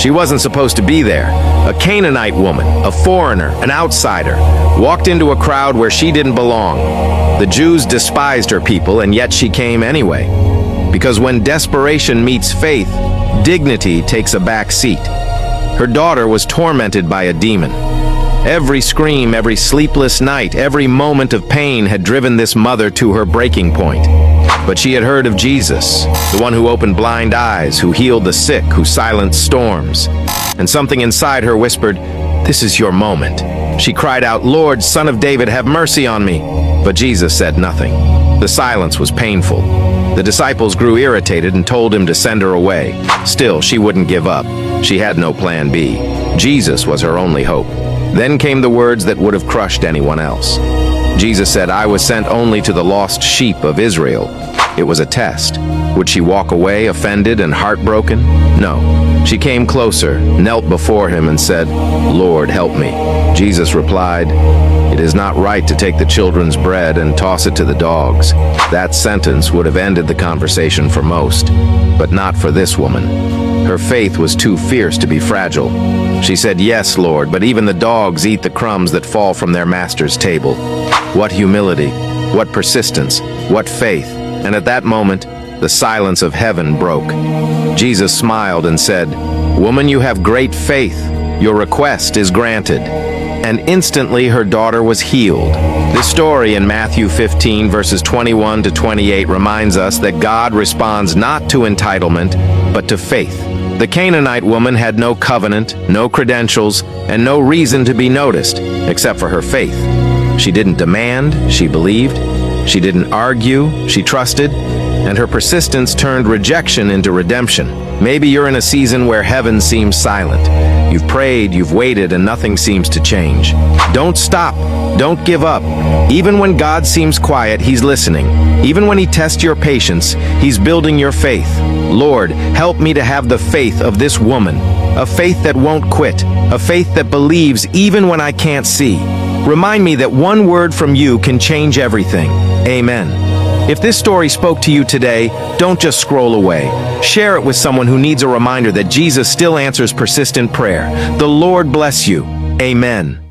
She wasn't supposed to be there. A Canaanite woman, a foreigner, an outsider, walked into a crowd where she didn't belong. The Jews despised her people, and yet she came anyway. Because when desperation meets faith, dignity takes a back seat. Her daughter was tormented by a demon. Every scream, every sleepless night, every moment of pain had driven this mother to her breaking point. But she had heard of Jesus, the one who opened blind eyes, who healed the sick, who silenced storms. And something inside her whispered, "This is your moment." She cried out, "Lord, Son of David, have mercy on me." But Jesus said nothing. The silence was painful. The disciples grew irritated and told him to send her away. Still, she wouldn't give up. She had no plan B. Jesus was her only hope. Then came the words that would have crushed anyone else. Jesus said, "I was sent only to the lost sheep of Israel." It was a test. Would she walk away, offended and heartbroken? No. She came closer, knelt before him and said, "Lord, help me." Jesus replied, "It is not right to take the children's bread and toss it to the dogs." That sentence would have ended the conversation for most, but not for this woman. Her faith was too fierce to be fragile. She said, "Yes, Lord, but even the dogs eat the crumbs that fall from their master's table." What humility, what persistence, what faith. And at that moment, the silence of heaven broke. Jesus smiled and said, "Woman, you have great faith. Your request is granted." And instantly her daughter was healed. This story in Matthew 15, verses 21 to 28 reminds us that God responds not to entitlement, but to faith. The Canaanite woman had no covenant, no credentials, and no reason to be noticed, except for her faith. She didn't demand, she believed. She didn't argue, she trusted. And her persistence turned rejection into redemption. Maybe you're in a season where heaven seems silent. You've prayed, you've waited, and nothing seems to change. Don't stop. Don't give up. Even when God seems quiet, He's listening. Even when He tests your patience, He's building your faith. Lord, help me to have the faith of this woman, a faith that won't quit, a faith that believes even when I can't see. Remind me that one word from you can change everything. Amen. If this story spoke to you today, don't just scroll away. Share it with someone who needs a reminder that Jesus still answers persistent prayer. The Lord bless you. Amen.